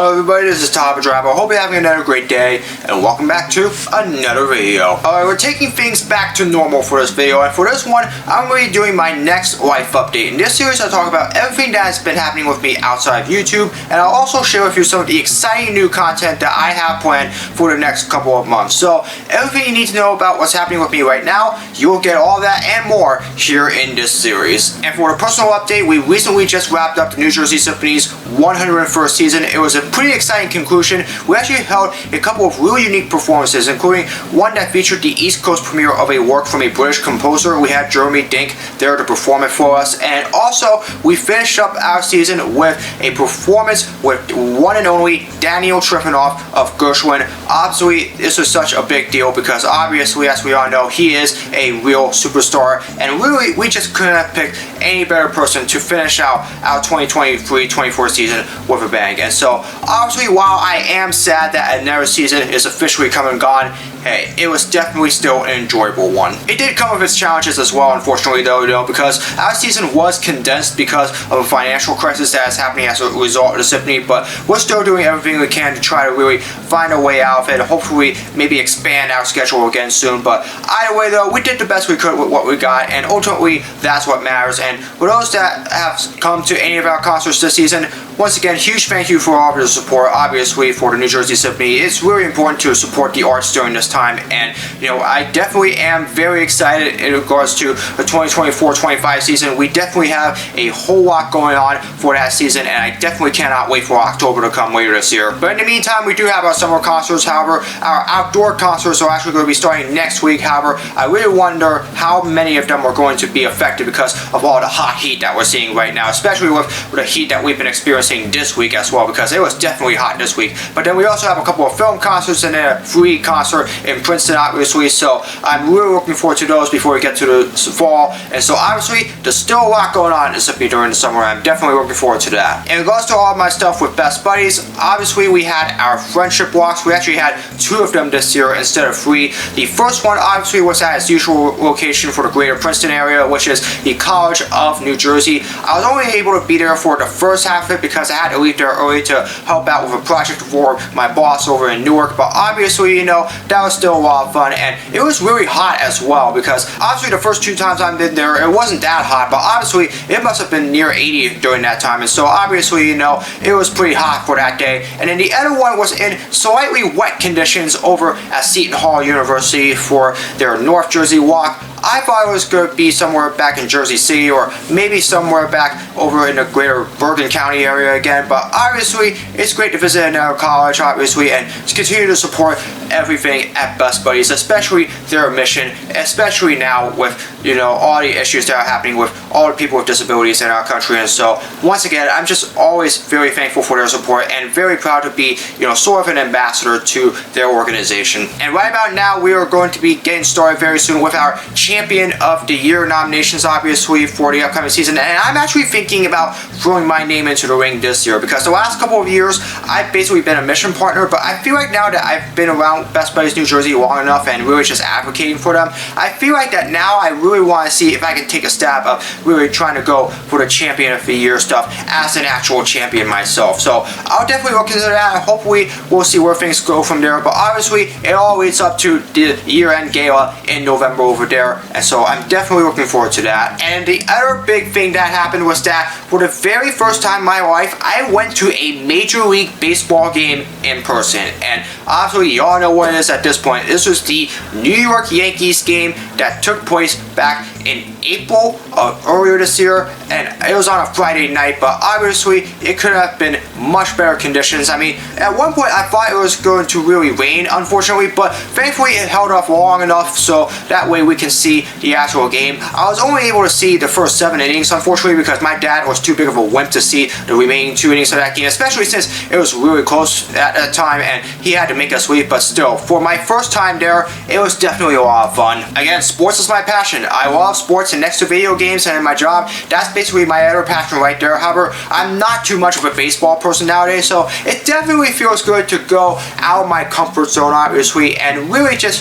Hello everybody, this is Top Driver. Hope you're having another great day, and welcome back to another video. Alright, we're taking things back to normal for this video, and for this one, I'm going to be doing my next life update. In this series, I'll talk about everything that has been happening with me outside of YouTube, and I'll also share with you some of the exciting new content that I have planned for the next couple of months. So, everything you need to know about what's happening with me right now, you'll get all that and more here in this series. And for the personal update, we recently just wrapped up the New Jersey Symphony's 101st season. It was a pretty exciting conclusion. We actually held a couple of really unique performances, including one that featured the East Coast premiere of a work from a British composer. We had Jeremy Dink there to perform it for us, and also we finished up our season with a performance with one and only Daniel Trifonov of Gershwin. Obviously, this was such a big deal because obviously, as we all know, he is a real superstar, and really we just couldn't have picked any better person to finish out our 2023-24 season with a bang. And so obviously, while I am sad that another season is officially come and gone, hey, it was definitely still an enjoyable one. It did come with its challenges as well, unfortunately, though, because our season was condensed because of a financial crisis that is happening as a result of the symphony, but we're still doing everything we can to try to really find a way out of it, hopefully maybe expand our schedule again soon. But either way, though, we did the best we could with what we got, and ultimately, that's what matters. And for those that have come to any of our concerts this season, once again, huge thank you for all of your support. Obviously, for the New Jersey Symphony, it's really important to support the arts during this time, and I definitely am very excited in regards to the 2024-25 season. We definitely have a whole lot going on for that season, and I definitely cannot wait for October to come later this year. But in the meantime, we do have our summer concerts. However, our outdoor concerts are actually going to be starting next week. However, I really wonder how many of them are going to be affected because of all the hot heat that we're seeing right now, especially with the heat that we've been experiencing this week as well, because it was definitely hot this week. But then we also have a couple of film concerts and a free concert in Princeton, obviously, so I'm really looking forward to those before we get to the fall. And so obviously there's still a lot going on in Symphony during the summer. I'm definitely looking forward to that. In regards to all of my stuff with Best Buddies, obviously we had our friendship walks. We actually had 2 of them this year instead of 3. The first one obviously was at its usual location for the greater Princeton area, which is the College of New Jersey. I was only able to be there for the first half of it because I had to leave there early to help out with a project for my boss over in Newark. But obviously, that was still a lot of fun, and it was really hot as well, because obviously the first 2 times I've been there, it wasn't that hot, but obviously it must have been near 80 during that time, and so obviously, it was pretty hot for that day. And then the other one was in slightly wet conditions over at Seton Hall University for their North Jersey walk. I thought it was going to be somewhere back in Jersey City, or maybe somewhere back over in the greater Bergen County area again, but obviously it's great to visit another college, obviously, and to continue to support everything at Best Buddies, especially their mission, especially now with all the issues that are happening with all the people with disabilities in our country. And so once again, I'm just always very thankful for their support and very proud to be sort of an ambassador to their organization. And right about now, we are going to be getting started very soon with our Champion of the Year nominations, obviously, for the upcoming season. And I'm actually thinking about throwing my name into the ring this year, because the last couple of years I've basically been a mission partner, but I feel like now that I've been around Best Buddies New Jersey long enough and really just advocating for them, I feel like that now I really want to see if I can take a stab of really trying to go for the Champion of the Year stuff as an actual champion myself. So I'll definitely look into that, and hopefully we'll see where things go from there. But obviously it all leads up to the year-end gala in November over there, and so I'm definitely looking forward to that. And the other big thing that happened was that for the very first time in my life, I went to a Major League Baseball game in person. And obviously y'all know what it is at this point. This was the New York Yankees game that took place back in April earlier this year, and it was on a Friday night, but obviously it could have been much better conditions. I mean, at one point I thought it was going to really rain, unfortunately, but thankfully it held off long enough so that way we can see the actual game. I was only able to see the first 7 innings, unfortunately, because my dad was too big of a wimp to see the remaining 2 innings of that game, especially since it was really close at that time and he had to make us leave. But still, for my first time there, it was definitely a lot of fun. Again, sports is my passion. I love sports, and next to video games and in my job, that's basically my other passion right there. However, I'm not too much of a baseball person nowadays, so it definitely feels good to go out of my comfort zone, obviously, and really just,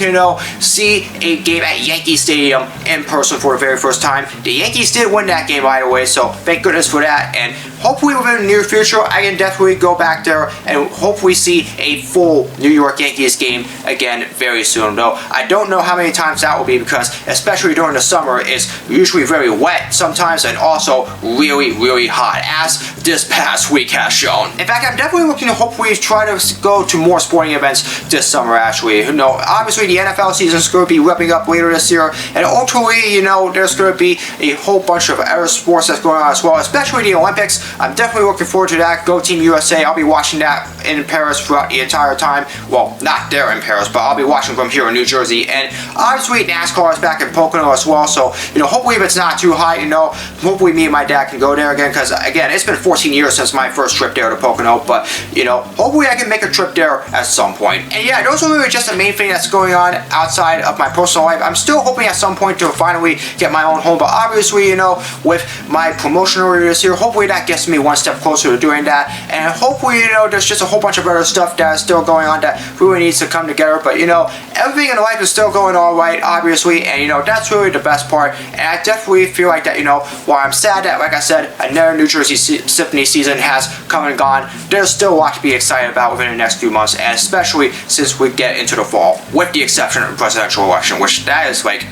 see a game at Yankee Stadium in person for the very first time. The Yankees did win that game, by the way, so thank goodness for that. And hopefully within the near future, I can definitely go back there and hopefully see a full New York Yankees game again very soon. Though I don't know how many times that will be, because especially during the summer, it's usually very wet sometimes and also really hot, as this past week has shown. In fact, I'm definitely looking to hopefully try to go to more sporting events this summer, actually. You know, obviously the NFL season is going to be wrapping up later this year, and ultimately, you know, there's going to be a whole bunch of other sports that's going on as well, especially the Olympics. I'm definitely looking forward to that. Go Team USA. I'll be watching that in Paris throughout the entire time. Well, not there in Paris, but I'll be watching from here in New Jersey. And obviously NASCAR is back in Pocono as well, so, you know, hopefully if it's not too hot, you know, hopefully me and my dad can go there again, because again, it's been 14 years since my first trip there to Pocono, but, you know, hopefully I can make a trip there at some point. And yeah, those are really just the main thing that's going on outside of my personal life. I'm still hoping at some point to finally get my own home, but obviously, you know, with my promotion earlier this year, hopefully that gets me one step closer to doing that. And hopefully, you know, there's just a whole bunch of other stuff that's still going on that really needs to come together. But, you know, everything in life is still going all right, obviously, and, you know, that's really the best part. And I definitely feel like that, you know, while I'm sad that, like I said, another New Jersey Symphony season has come and gone, there's still a lot to be excited about within the next few months, and especially since we get into the fall, with the exception of the presidential election, which that is like,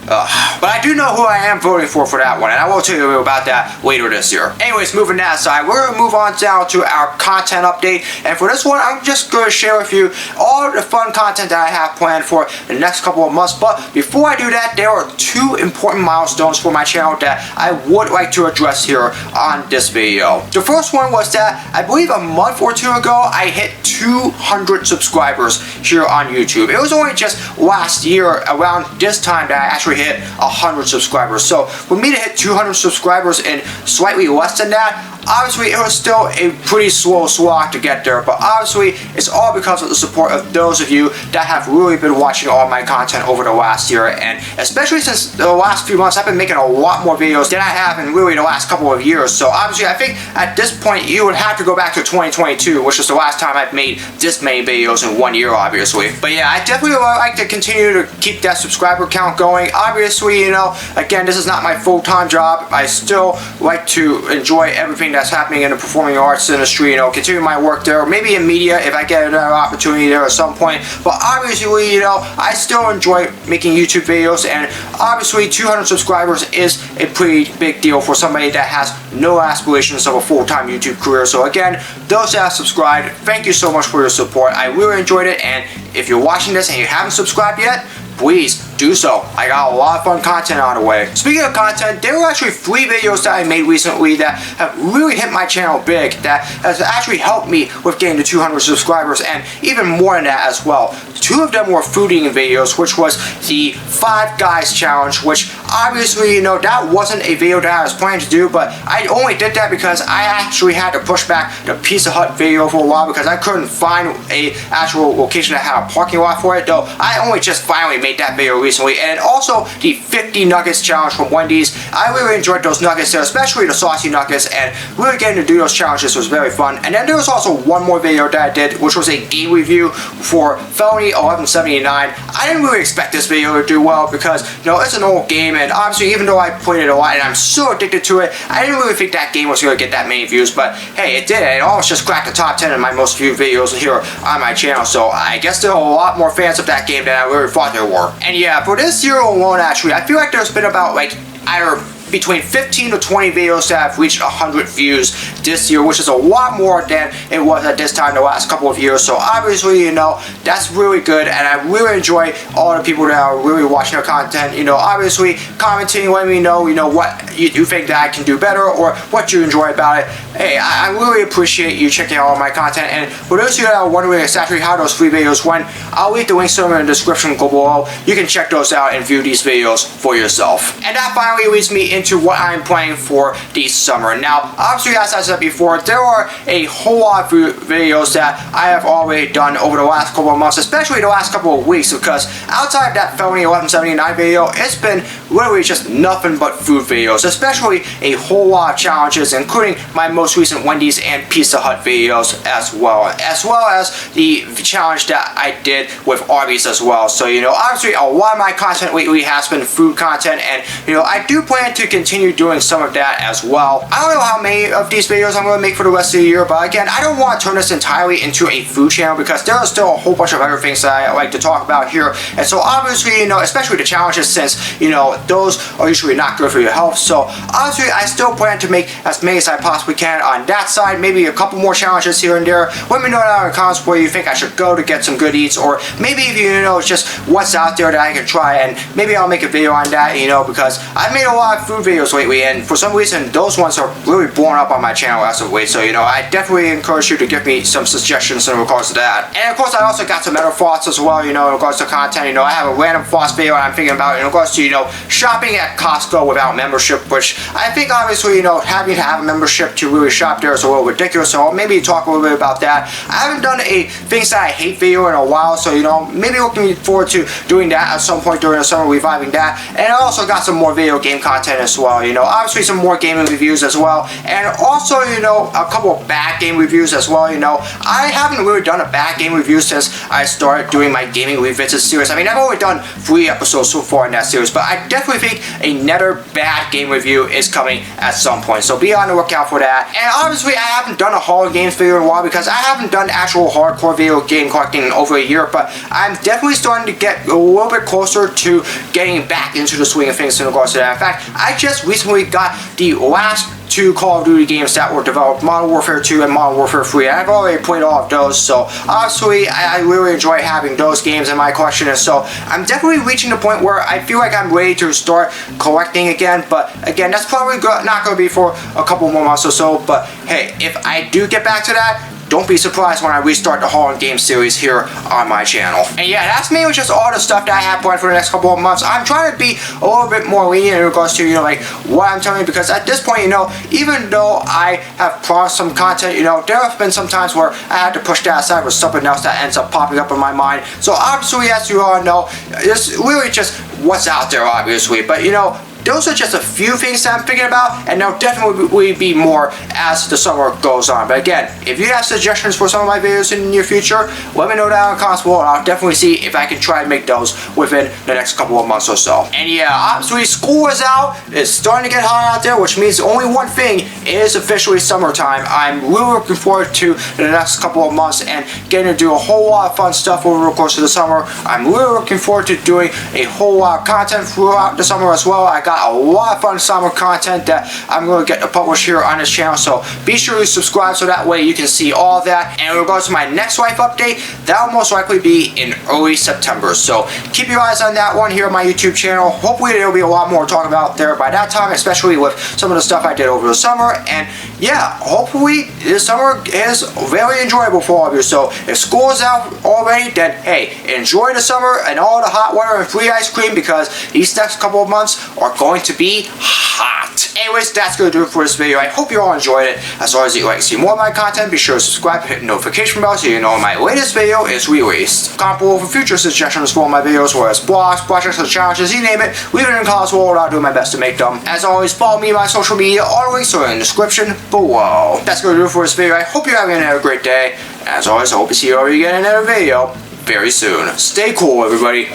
but I do know who I am voting for that one, and I will tell you about that later this year. Anyways, moving that aside, we're going to move on down to our content update, and for this one, I'm just going to share with you all the fun content that I have planned for the next couple of months. But before I do that, there are two important milestones for my channel that I would like to address here on this video. The first one was that I believe a month or two ago, I hit 200 subscribers here on YouTube. It was only just last year around this time that I actually hit 100 subscribers. So for me to hit 200 subscribers in slightly less than that, obviously it was still a pretty slow slog to get there, but obviously it's all because of the support of those of you that have really been watching all my content over the last year, and especially since the last few months I've been making a lot more videos than I have in really the last couple of years. So obviously I think at this point you would have to go back to 2022, which is the last time I've made this many videos in 1 year, obviously. But yeah, I definitely would like to continue to keep that subscriber count going. Obviously, you know, again, this is not my full-time job. I still like to enjoy everything that's happening in the performing arts industry, you know, continue my work there, or maybe in media if I get another opportunity there at some point. But obviously, you know, I still enjoy making YouTube videos, and obviously 200 subscribers is a pretty big deal for somebody that has no aspirations of a full-time YouTube career. So again, those that have subscribed, thank you so much for your support. I really enjoyed it, and if you're watching this and you haven't subscribed yet, please do so. I got a lot of fun content on the way. Speaking of content, there were actually 3 videos that I made recently that have really hit my channel big, that has actually helped me with getting to 200 subscribers, and even more than that as well. 2 of them were food eating videos, which was the 5 Guys challenge, which obviously, you know, that wasn't a video that I was planning to do, but I only did that because I actually had to push back the Pizza Hut video for a while because I couldn't find a actual location that had a parking lot for it, though I only just finally made that video recently. And also the 50 nuggets challenge from Wendy's. I really enjoyed those nuggets there, especially the saucy nuggets, and really getting to do those challenges was very fun. And then there was also one more video that I did, which was a game review for Felony 1179. I didn't really expect this video to do well because, you know, it's an old game, and obviously even though I played it a lot and I'm so addicted to it, I didn't really think that game was going to get that many views, but hey, it did. It almost just cracked the top 10 in my most viewed videos here on my channel, so I guess there are a lot more fans of that game than I really thought there were. And yeah, for this year alone, actually, I feel like there's been about like either between 15 to 20 videos that have reached 100 views this year, which is a lot more than it was at this time the last couple of years. So obviously, you know, that's really good, and I really enjoy all the people that are really watching the content, you know, obviously commenting, letting me know, you know, what you think that I can do better or what you enjoy about it. Hey, I really appreciate you checking out all my content, and for those of you that are wondering exactly how those 3 videos went, I'll leave the links to them in the description below. You can check those out and view these videos for yourself. And that finally leads me into what I'm planning for the summer. Now, obviously, as I said before, there are a whole lot of videos that I have already done over the last couple of months, especially the last couple of weeks, because outside of that Felony 1179 video, it's been literally just nothing but food videos, especially a whole lot of challenges, including my most recent Wendy's and Pizza Hut videos as well as the challenge that I did with Arby's as well. So, you know, obviously a lot of my content lately has been food content, and, you know, I do plan to continue doing some of that as well. I don't know how many of these videos I'm going to make for the rest of the year, but again, I don't want to turn this entirely into a food channel because there are still a whole bunch of other things that I like to talk about here. And so obviously, especially the challenges, since, those are usually not good for your health. So obviously, I still plan to make as many as I possibly can on that side. Maybe a couple more challenges here and there. Let me know down in the comments where you think I should go to get some good eats, or maybe if it's just what's out there that I can try, and maybe I'll make a video on that, because I've made a lot of food videos lately, and for some reason, those ones are really blowing up on my channel as of late. So, I definitely encourage you to give me some suggestions in regards to that. And of course, I also got some other thoughts as well, in regards to content. I have a random thoughts video I'm thinking about in regards to, shopping at Costco without membership, which I think obviously, having to have a membership to really shop there is a little ridiculous. So I'll maybe talk a little bit about that. I haven't done a things that I hate video in a while, so, maybe looking forward to doing that at some point during the summer, reviving that. And I also got some more video game content as well, obviously some more gaming reviews as well, and also, a couple of bad game reviews as well. I haven't really done a bad game review since I started doing my gaming revisit series. I mean, I've only done 3 episodes so far in that series, but I definitely think another bad game review is coming at some point, so be on the lookout for that. And obviously, I haven't done a horror games video in a while because I haven't done actual hardcore video game collecting in over a year, but I'm definitely starting to get a little bit closer to getting back into the swing of things in regards to that. In fact, I just recently got the last 2 Call of Duty games that were developed, Modern Warfare 2 and Modern Warfare 3. I've already played all of those, so obviously I really enjoy having those games in my collection, and so I'm definitely reaching the point where I feel like I'm ready to start collecting again. But again, that's probably not going to be for a couple more months or so, but hey, if I do get back to that, don't be surprised when I restart the Hall and Game series here on my channel. And yeah, that's mainly just all the stuff that I have planned for the next couple of months. I'm trying to be a little bit more lenient in regards to, like what I'm telling you, because at this point, even though I have promised some content, there have been some times where I had to push that aside with something else that ends up popping up in my mind. So obviously, as you all know, it's really just what's out there, obviously. But those are just a few things that I'm thinking about, and there'll definitely be more as the summer goes on. But again, if you have suggestions for some of my videos in the near future, let me know down in the comments below, and I'll definitely see if I can try and make those within the next couple of months or so. And yeah, obviously school is out. It's starting to get hot out there, which means only one thing is officially summertime. I'm really looking forward to the next couple of months and getting to do a whole lot of fun stuff over the course of the summer. I'm really looking forward to doing a whole lot of content throughout the summer as well. I got a lot of fun summer content that I'm going to get to publish here on this channel, so be sure to subscribe so that way you can see all of that. And in regards to my next life update, that will most likely be in early September, so keep your eyes on that one here on my YouTube channel. Hopefully there will be a lot more to talk about there by that time, especially with some of the stuff I did over the summer. And yeah, hopefully this summer is very enjoyable for all of you. So if school is out already, then hey, enjoy the summer and all the hot water and free ice cream, because these next couple of months are going to be hot. Anyways, that's going to do it for this video. I hope you all enjoyed it. As always, if you'd like to see more of my content, be sure to subscribe and hit the notification bell so you know when my latest video is released. Comment below for future suggestions for my videos, whether it's blogs, projects, or challenges, you name it. Leave it in the comments below and I'll do my best to make them. As always, follow me on my social media. All the links are in the description below. That's going to do it for this video. I hope you're having another great day. As always, I hope to see you all again in another video very soon. Stay cool, everybody.